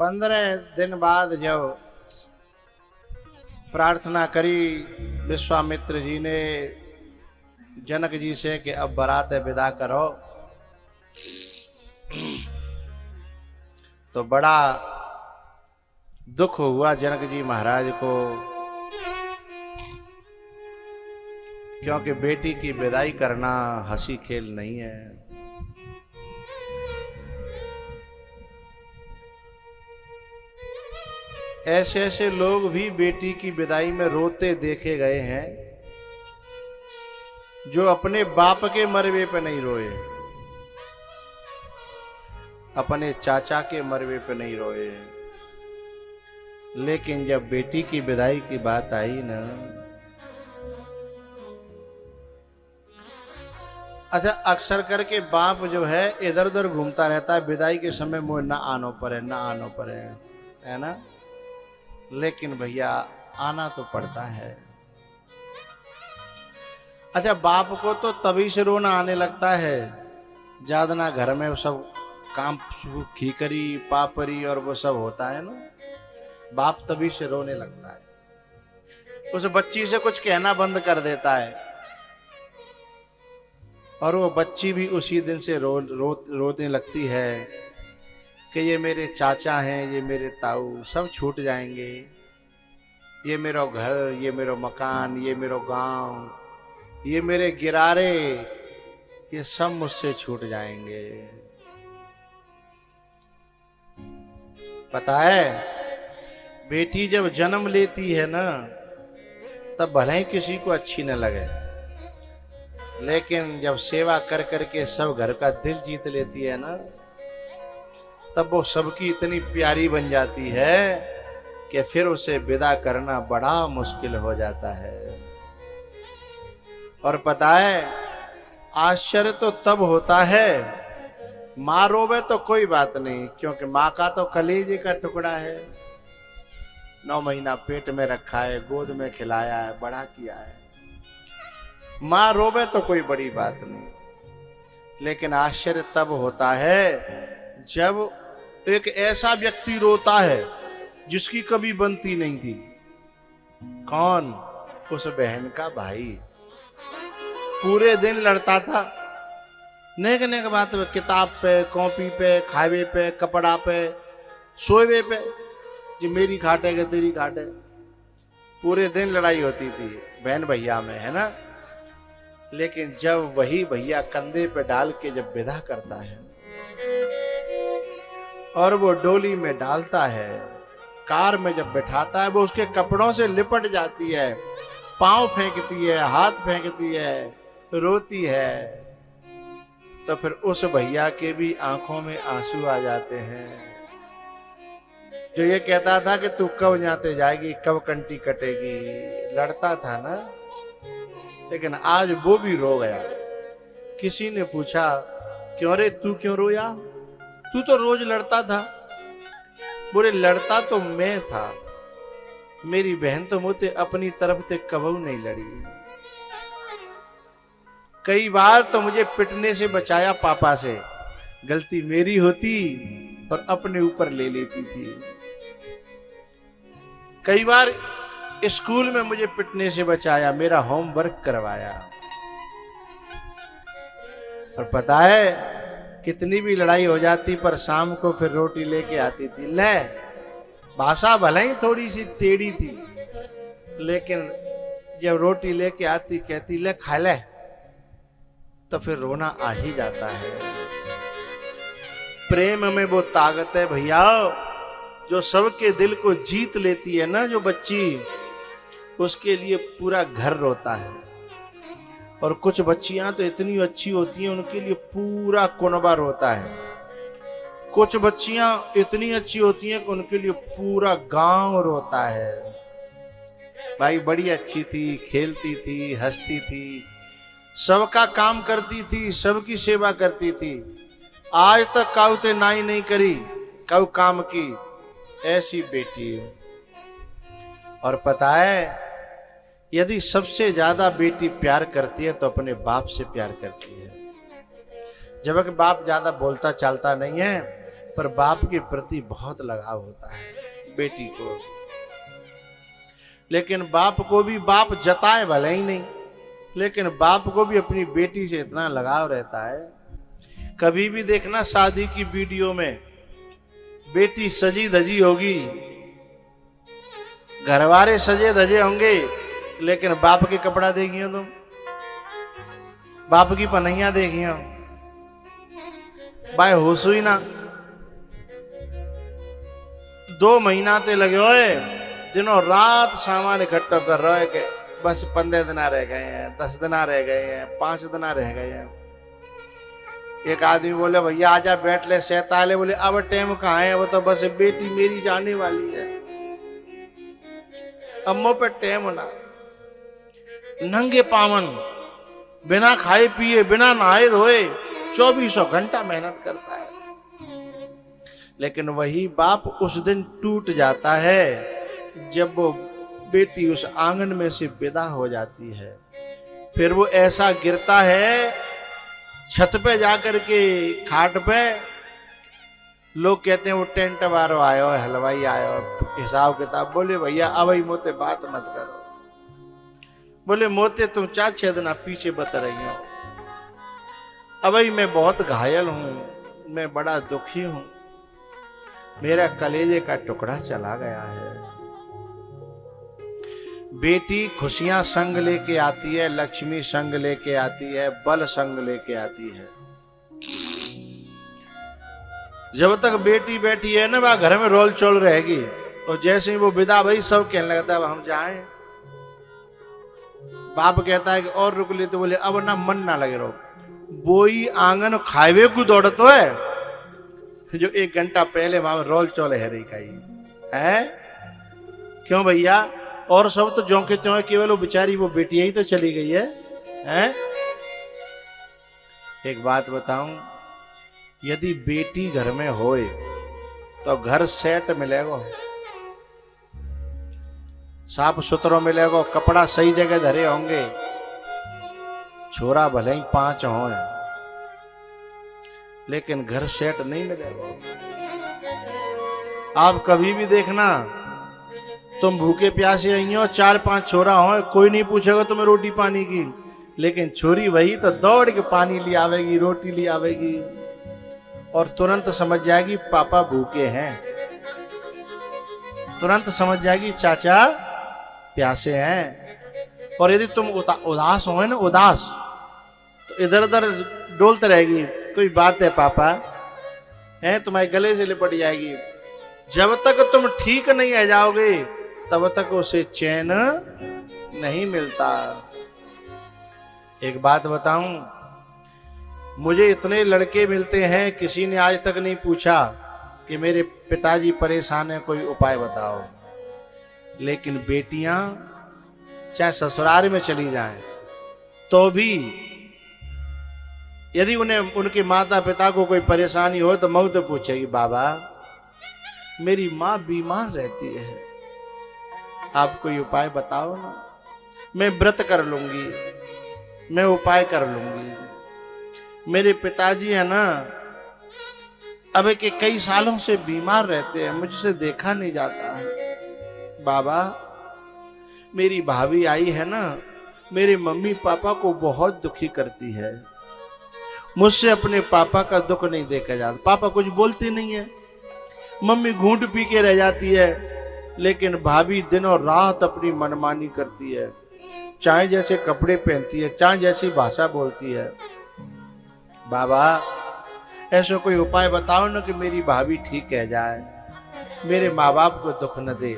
15 दिन बाद जब प्रार्थना करी विश्वामित्र जी ने जनक जी से कि अब बारात विदा करो, तो बड़ा दुख हुआ जनक जी महाराज को, क्योंकि बेटी की विदाई करना हंसी खेल नहीं है। ऐसे ऐसे लोग भी बेटी की विदाई में रोते देखे गए हैं जो अपने बाप के मरवे पे नहीं रोए, अपने चाचा के मरवे पे नहीं रोए, लेकिन जब बेटी की विदाई की बात आई ना, अच्छा अक्सर करके बाप जो है इधर उधर घूमता रहता है, विदाई के समय मुझे ना आनो पड़े ना आनो पड़े, है ना। लेकिन भैया आना तो पड़ता है। अच्छा बाप को तो तभी से रोना आने लगता है ज्यादा ना घर में सब काम खीकरी पापरी और वो सब होता है ना, बाप तभी से रोने लगता है। उस बच्ची से कुछ कहना बंद कर देता है और वो बच्ची भी उसी दिन से रोने लगती है कि ये मेरे चाचा हैं, ये मेरे ताऊ सब छूट जाएंगे, ये मेरा घर, ये मेरा मकान, ये मेरा गांव, ये मेरे गिरारे, ये सब मुझसे छूट जाएंगे। पता है बेटी जब जन्म लेती है ना तब भले ही किसी को अच्छी न लगे, लेकिन जब सेवा कर करके सब घर का दिल जीत लेती है ना, तब वो सबकी इतनी प्यारी बन जाती है कि फिर उसे विदा करना बड़ा मुश्किल हो जाता है। और पता है आश्चर्य तो तब होता है, माँ रोवे तो कोई बात नहीं, क्योंकि माँ का तो कलेजे का टुकड़ा है, 9 महीना पेट में रखा है, गोद में खिलाया है, बड़ा किया है। माँ रोवे तो कोई बड़ी बात नहीं, लेकिन आश्चर्य तब होता है जब एक ऐसा व्यक्ति रोता है जिसकी कभी बनती नहीं थी। कौन? उस बहन का भाई। पूरे दिन लड़ता था, नेक नेक बात पे, किताब पे, कॉपी पे, खावे पे, कपड़ा पे, सोए पे, जो मेरी खाटे कि तेरी खाटे, पूरे दिन लड़ाई होती थी बहन भैया में, है ना। लेकिन जब वही भैया कंधे पे डाल के जब विदा करता है और वो डोली में डालता है, कार में जब बैठाता है, वो उसके कपड़ों से लिपट जाती है, पांव फेंकती है, हाथ फेंकती है, रोती है, तो फिर उस भैया के भी आंखों में आंसू आ जाते हैं। जो ये कहता था कि तू कब जाते जाएगी, कब कंटी कटेगी, लड़ता था ना, लेकिन आज वो भी रो गया। किसी ने पूछा क्यों रे, तू क्यों रोया, तू तो रोज लड़ता था। बोले लड़ता तो मैं था, मेरी बहन तो मुझे अपनी तरफ से कबू नहीं लड़ी। कई बार तो मुझे पिटने से बचाया पापा से, गलती मेरी होती और अपने ऊपर ले लेती थी। कई बार स्कूल में मुझे पिटने से बचाया, मेरा होमवर्क करवाया। और पता है कितनी भी लड़ाई हो जाती पर शाम को फिर रोटी लेके आती थी। ले भाषा भले ही थोड़ी सी टेढ़ी थी, लेकिन जब रोटी लेके आती कहती ले खा ले, तो फिर रोना आ ही जाता है। प्रेम में वो ताकत है भैया जो सबके दिल को जीत लेती है ना, जो बच्ची, उसके लिए पूरा घर रोता है। और कुछ बच्चियां तो इतनी अच्छी होती हैं उनके लिए पूरा कुनबा रोता है। कुछ बच्चियां इतनी अच्छी होती हैं कि उनके लिए पूरा गांव रोता है। भाई बड़ी अच्छी थी, खेलती थी, हंसती थी, सबका काम करती थी, सबकी सेवा करती थी, आज तक काउते नाई नहीं करी, काउ काम की, ऐसी बेटी। और पता है यदि सबसे ज्यादा बेटी प्यार करती है तो अपने बाप से प्यार करती है। जबकि बाप ज्यादा बोलता चालता नहीं है, पर बाप के प्रति बहुत लगाव होता है बेटी को। लेकिन बाप को भी बाप जताए भले ही नहीं, लेकिन बाप को भी अपनी बेटी से इतना लगाव रहता है। कभी भी देखना शादी की वीडियो में बेटी सजी धजी होगी, घरवाले सजे धजे होंगे, लेकिन बाप के कपड़ा देखियो तुम, बाप की पनैया देखियो, भाई होश हुई ना। 2 महीना ते लगे हुए दिनों रात सामान इकट्ठा कर रहे हैं कि बस 15 दिन रह गए हैं, 10 दिन रह गए हैं, 5 दिन रह गए हैं। एक आदमी बोले भैया आजा बैठ ले, सैताले बोले अब टाइम कहाँ है, वो तो बस बेटी मेरी जाने वाली है, अम्मो पे टाइम ना। नंगे पावन बिना खाए पिए बिना नहाए धोए 24 घंटा मेहनत करता है। लेकिन वही बाप उस दिन टूट जाता है जब वो बेटी उस आंगन में से विदा हो जाती है। फिर वो ऐसा गिरता है छत पे जाकर के, खाट पे। लोग कहते हैं वो टेंट वालो आयो, हलवाई आयो, हिसाब किताब। बोले भैया अब ही मोते बात मत करो। बोले मोते तुम 4-6 दिन पीछे बत रही हो, अब ही मैं बहुत घायल हूं, मैं बड़ा दुखी हूं, मेरा कलेजे का टुकड़ा चला गया है। बेटी खुशियां संग लेके आती है, लक्ष्मी संग लेके आती है, बल संग लेके आती है। जब तक बेटी बैठी है ना वह घर में रोल चोल रहेगी, और जैसे ही वो विदा भाई सब कहने लगता है अब हम जाएं। बाप कहता है कि और रुक ले, तो बोले अब ना मन ना लगे रहो। बोई आंगन खावे को दौड़तो है जो 1 घंटा पहले वहां रोल चोल है रही खाई है। क्यों भैया, और सब तो जो के त्यों, केवल वो बेचारी वो बेटी ही तो चली गई है, हैं? एक बात बताऊं, यदि बेटी घर में होए तो घर सेट मिलेगा, साफ सुथरा मिलेगा, कपड़ा सही जगह धरे होंगे, छोरा भले ही 5 हो, लेकिन घर सेट नहीं मिलेगा। आप कभी भी देखना, तुम भूखे प्यासे आई हो, 4-5 छोरा हो, कोई नहीं पूछेगा तुम्हें रोटी पानी की, लेकिन छोरी वही तो दौड़ के पानी ले आवेगी, रोटी ले आवेगी, और तुरंत समझ जाएगी पापा भूखे हैं, तुरंत समझ जाएगी चाचा प्यासे हैं। और यदि तुम उदास हो ना, उदास, तो इधर उधर डोलते रहेगी, कोई बात है पापा, है तुम्हारे गले से लिपट जाएगी। जब तक तुम ठीक नहीं आ जाओगे तब तक उसे चैन नहीं मिलता। एक बात बताऊं, मुझे इतने लड़के मिलते हैं, किसी ने आज तक नहीं पूछा कि मेरे पिताजी परेशान है, कोई उपाय बताओ। लेकिन बेटियां चाहे ससुराल में चली जाएं तो भी यदि उन्हें उनके माता पिता को कोई परेशानी हो तो मऊ तो पूछेगी, बाबा मेरी माँ बीमार रहती है, आप कोई उपाय बताओ ना, मैं व्रत कर लूंगी, मैं उपाय कर लूंगी। मेरे पिताजी है ना अब के कई सालों से बीमार रहते हैं, मुझसे देखा नहीं जाता है। बाबा मेरी भाभी आई है ना, मेरे मम्मी पापा को बहुत दुखी करती है, मुझसे अपने पापा का दुख नहीं देखा जाता। पापा कुछ बोलते नहीं है, मम्मी घूंट पी के रह जाती है, लेकिन भाभी दिनों रात अपनी मनमानी करती है, चाहे जैसे कपड़े पहनती है, चाहे जैसी भाषा बोलती है। बाबा ऐसा कोई उपाय बताओ ना कि मेरी भाभी ठीक रह जाए, मेरे माँ बाप को दुख न दे।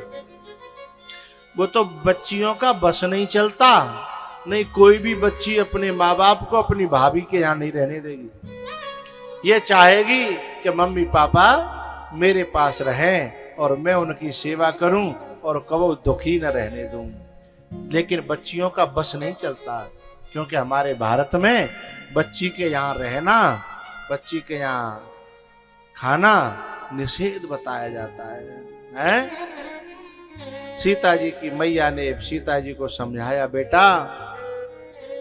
वो तो बच्चियों का बस नहीं चलता, नहीं कोई भी बच्ची अपने माँ बाप को अपनी भाभी के यहाँ नहीं रहने देगी। ये चाहेगी कि मम्मी पापा मेरे पास रहें और मैं उनकी सेवा करूं और कबो दुखी न रहने दूं। लेकिन बच्चियों का बस नहीं चलता, क्योंकि हमारे भारत में बच्ची के यहाँ रहना, बच्ची के यहाँ खाना निषेध बताया जाता है? सीता जी की मैया ने सीता जी को समझाया, बेटा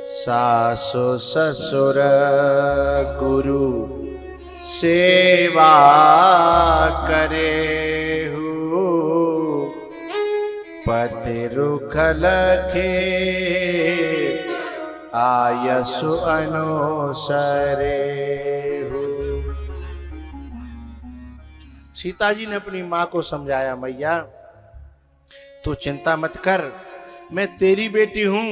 सासु ससुर गुरु सेवा करे हूँ पति रुखल खे आयसु अनुसरे हूँ। सीता जी ने अपनी माँ को समझाया, मैया तू चिंता मत कर, मैं तेरी बेटी हूं,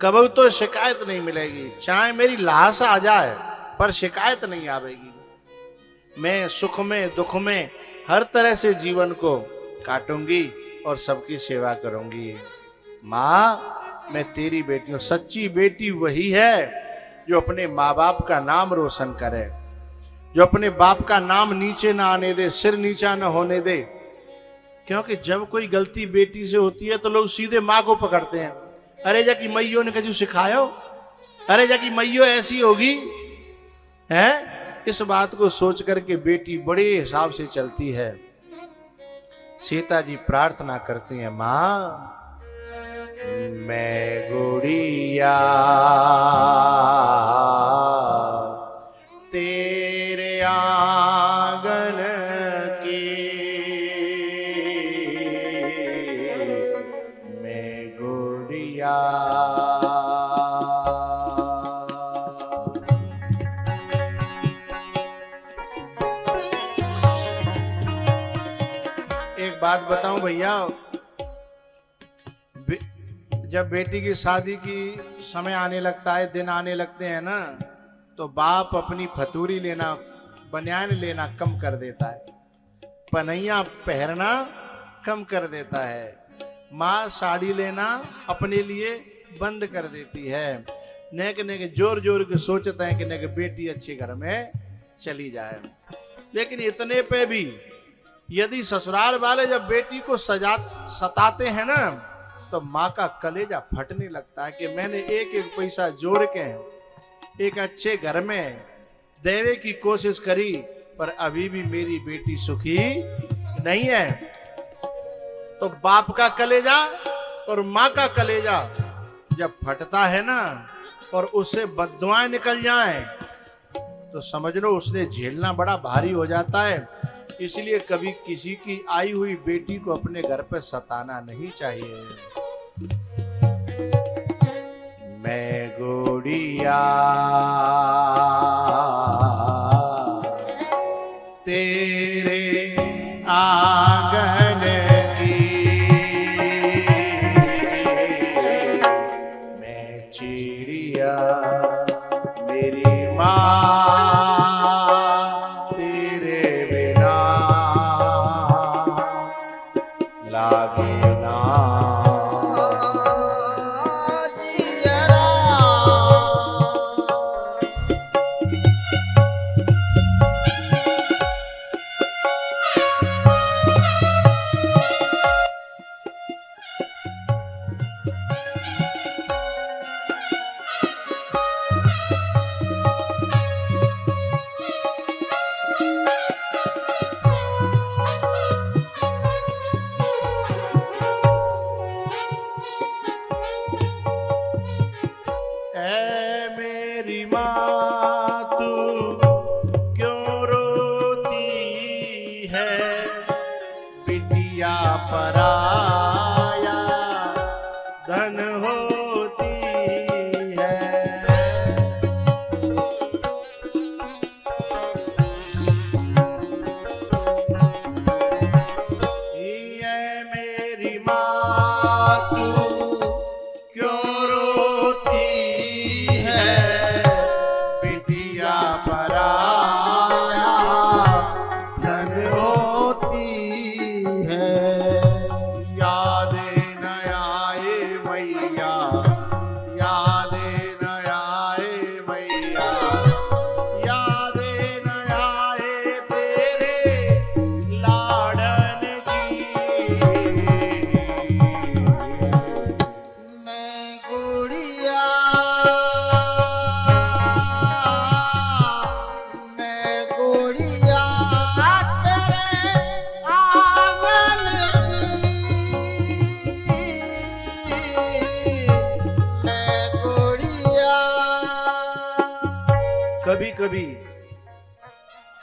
कबू तो शिकायत नहीं मिलेगी, चाहे मेरी लाश आ जाए पर शिकायत नहीं आवेगी। मैं सुख में दुख में हर तरह से जीवन को काटूंगी और सबकी सेवा करूंगी। माँ मैं तेरी बेटी हूं। सच्ची बेटी वही है जो अपने माँ बाप का नाम रोशन करे, जो अपने बाप का नाम नीचे ना आने दे, सिर नीचा ना होने दे। क्योंकि जब कोई गलती बेटी से होती है तो लोग सीधे माँ को पकड़ते हैं। अरे जाकी मैयो ने कछु सिखायो, अरे जाकी मैयो ऐसी होगी है। इस बात को सोच करके बेटी बड़े हिसाब से चलती है। सीता जी प्रार्थना करती हैं, माँ मैं गुड़िया तेरे आंगन की, मैं गुड़िया। एक बात बताऊं भैया, जब बेटी की शादी की समय आने लगता है, दिन आने लगते हैं ना, तो बाप अपनी फतूरी लेना, बनियान लेना कम कर देता है, पनैया पहनना कम कर देता है, माँ साड़ी लेना अपने लिए बंद कर देती है। नेक नेक जोर जोर के सोचते हैं कि नेक बेटी अच्छे घर में चली जाए। लेकिन इतने पे भी यदि ससुराल वाले जब बेटी को सताते हैं ना, तो माँ का कलेजा फटने लगता है कि मैंने एक एक पैसा जोड़ के एक अच्छे घर में देने की कोशिश करी, पर अभी भी मेरी बेटी सुखी नहीं है। तो बाप का कलेजा और माँ का कलेजा जब फटता है ना, और उससे बद्दुआएं निकल जाएं, तो समझ लो उसने झेलना बड़ा भारी हो जाता है। इसलिए कभी किसी की आई हुई बेटी को अपने घर पे सताना नहीं चाहिए। मैं गुड़िया तेरे आंगन की, मैं चिड़िया मेरी माँ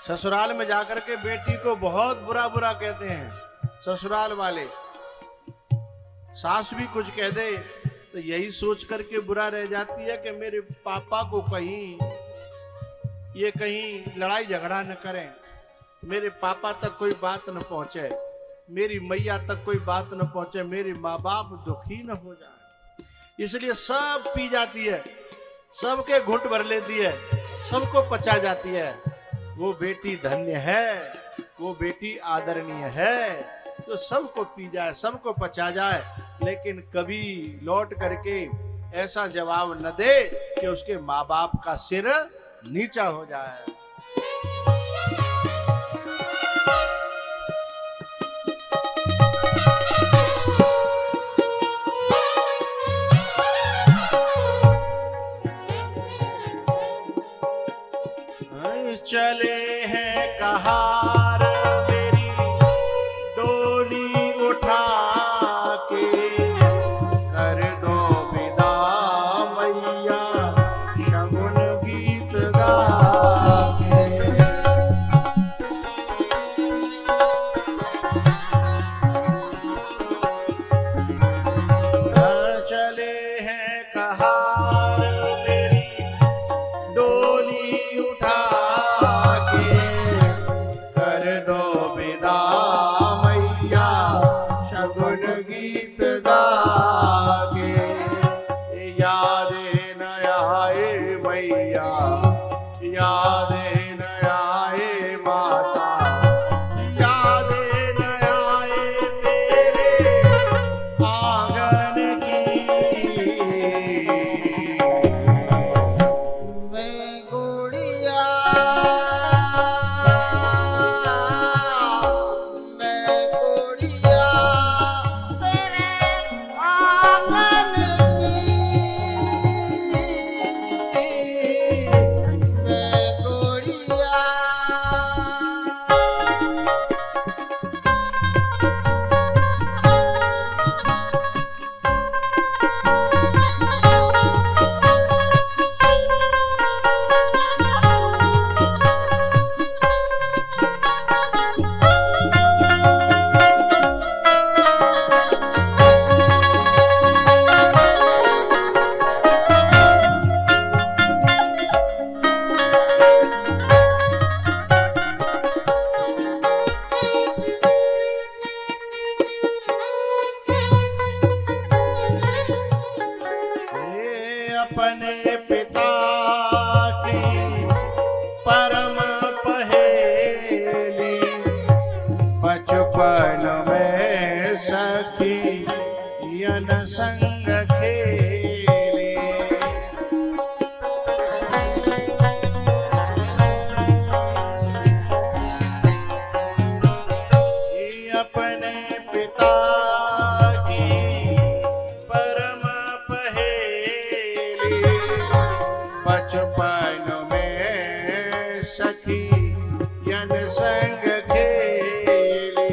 ससुराल में जाकर के बेटी को बहुत बुरा बुरा कहते हैं ससुराल वाले। सास भी कुछ कह दे तो यही सोच करके बुरा रह जाती है कि मेरे पापा को कहीं लड़ाई झगड़ा न करें, मेरे पापा तक कोई बात न पहुंचे, मेरी मैया तक कोई बात न पहुंचे, मेरे माँ बाप दुखी न हो जाए। इसलिए सब पी जाती है, सबके घुट भर लेती है, सबको पचा जाती है। वो बेटी धन्य है, वो बेटी आदरणीय है तो सबको पी जाए, सबको पचा जाए, लेकिन कभी लौट करके ऐसा जवाब न दे कि उसके माँ बाप का सिर नीचा हो जाए। चले हैं कहार मेरी डोली उठा के, कर दो विदा मैया शगुन गीत गा के। चले हैं कहार मेरी डोली उठा, कर दो विदा मैया शगुन गीत गा के। यादें न आए मैया, यादें न आए माता, यादें न आए तेरे आंगन की। मैं गुड़िया अपने पिता की परम पहेली, बचपन में सखी यन संग खेली। अपने पिता बचपन में सखी यन संग खेली।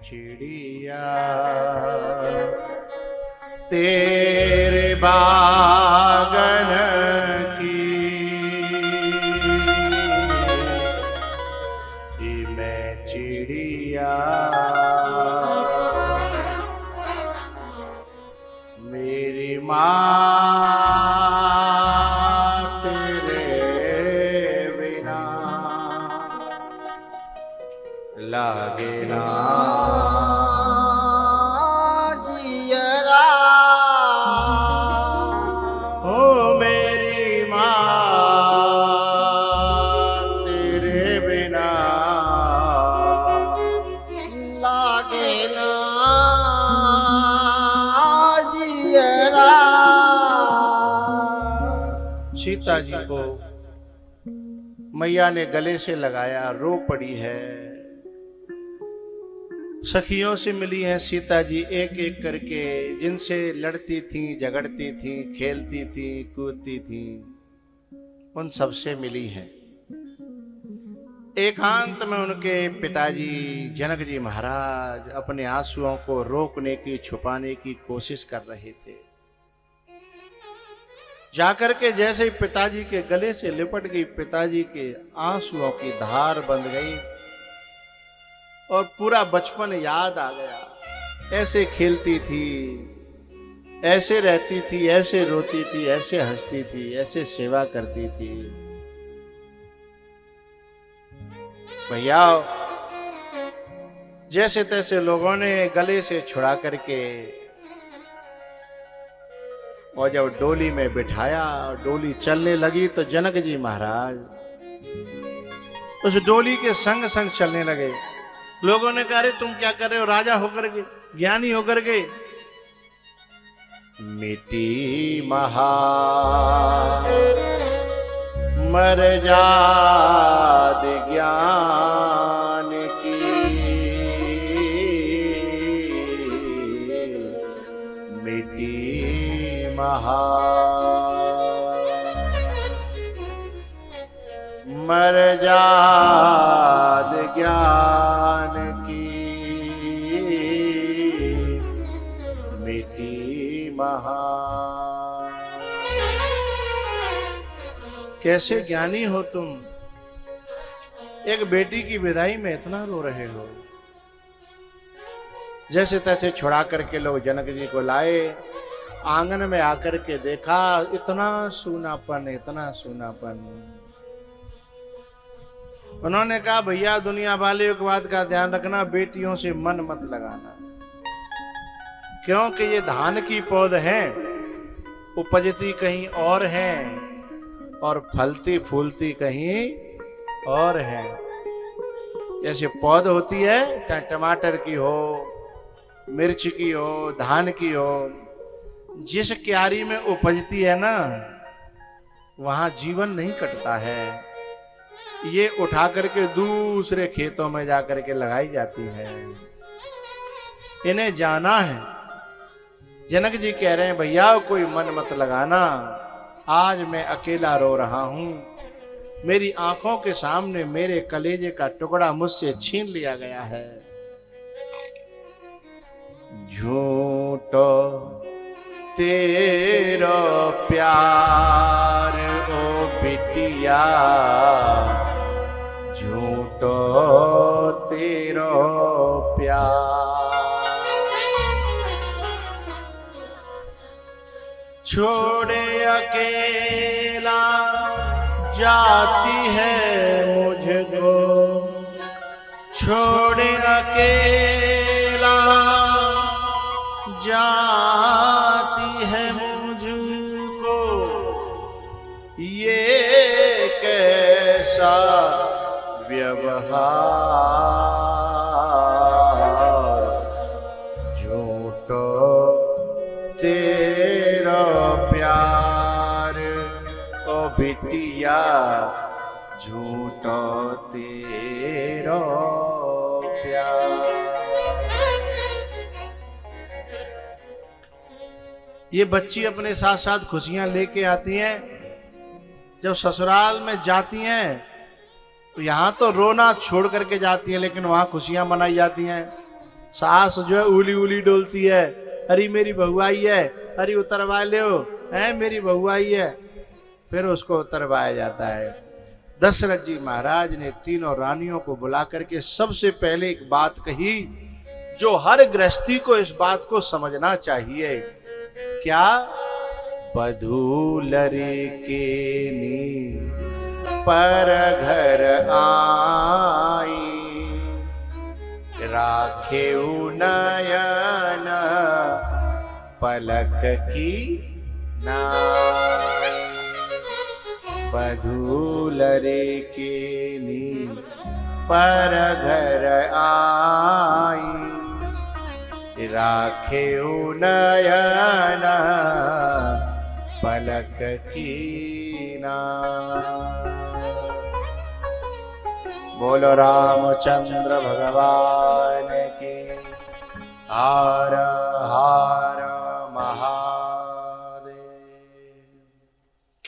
चिड़िया तेरे बागन की, मैं चिड़िया मेरी माँ तेरे बिना लागे ना जियरा। ओ मेरी माँ तेरे बिना लागे ना जियरा। सीता जी को मैया ने गले से लगाया, रो पड़ी है। सखियों से मिली हैं सीता जी एक एक करके, जिनसे लड़ती थी, झगड़ती थी, खेलती थी, कूदती थी, उन सबसे मिली हैं। एकांत में उनके पिताजी जनक जी महाराज अपने आंसुओं को रोकने की, छुपाने की कोशिश कर रहे थे। जाकर के जैसे ही पिताजी के गले से लिपट गई, पिताजी के आंसुओं की धार बंध गई और पूरा बचपन याद आ गया। ऐसे खेलती थी, ऐसे रहती थी, ऐसे रोती थी, ऐसे हंसती थी, ऐसे सेवा करती थी। भैया जैसे तैसे लोगों ने गले से छुड़ा करके और जब डोली में बिठाया, डोली चलने लगी तो जनक जी महाराज उस डोली के संग संग चलने लगे। लोगों ने कहा, तुम क्या कर रहे हो? राजा होकर के, ज्ञानी होकर के। मिट्टी महा मर जाद ज्ञान की, मिट्टी महा मर जाद ज्ञान की, मिट्टी महा। कैसे ज्ञानी हो तुम, एक बेटी की विदाई में इतना रो रहे हो। जैसे तैसे छुड़ा करके लोग जनक जी को लाए, आंगन में आकर के देखा, इतना सूनापन, इतना सूनापन। उन्होंने कहा, भैया दुनिया वाले एक बात का ध्यान रखना, बेटियों से मन मत लगाना, क्योंकि ये धान की पौध है, उपजती कहीं और है और फलती फूलती कहीं और है। जैसे पौध होती है, चाहे टमाटर की हो, मिर्च की हो, धान की हो, जिस क्यारी में उपजती है ना, वहां जीवन नहीं कटता है। ये उठा करके दूसरे खेतों में जाकर के लगाई जाती है। इन्हें जाना है। जनक जी कह रहे हैं, भैया कोई मन मत लगाना, आज मैं अकेला रो रहा हूं, मेरी आंखों के सामने मेरे कलेजे का टुकड़ा मुझसे छीन लिया गया है। झूठो तेरा प्यार ओ बिटिया, झूठो तेरा प्यार, छोड़े अकेला जाती है मुझको, छोड़े अकेला जाती है मुझको, ये कैसा व्यवहार, झूठो तेरा प्यार ओ बिटिया, झूठो तेरा प्यार। ये बच्ची अपने साथ साथ खुशियां लेके आती हैं। जब ससुराल में जाती हैं तो यहां तो रोना छोड़ करके जाती हैं, लेकिन वहां खुशियां मनाई जाती हैं। सास जो है उली उली डोलती है, अरे मेरी बहू आई है, अरे उतरवा लो, है मेरी बहू आई है। फिर उसको उतरवाया जाता है। दशरथ जी महाराज ने तीनों रानियों को बुला करके सबसे पहले एक बात कही जो हर गृहस्थी को इस बात को समझना चाहिए। क्या? बधू लरे के नी पर घर आई, राखे नयन पलक की नाई। बधू लरे के नी पर घर आई, राखे नयन पलक की नाई। बोलो रामचंद्र भगवान की। हर हर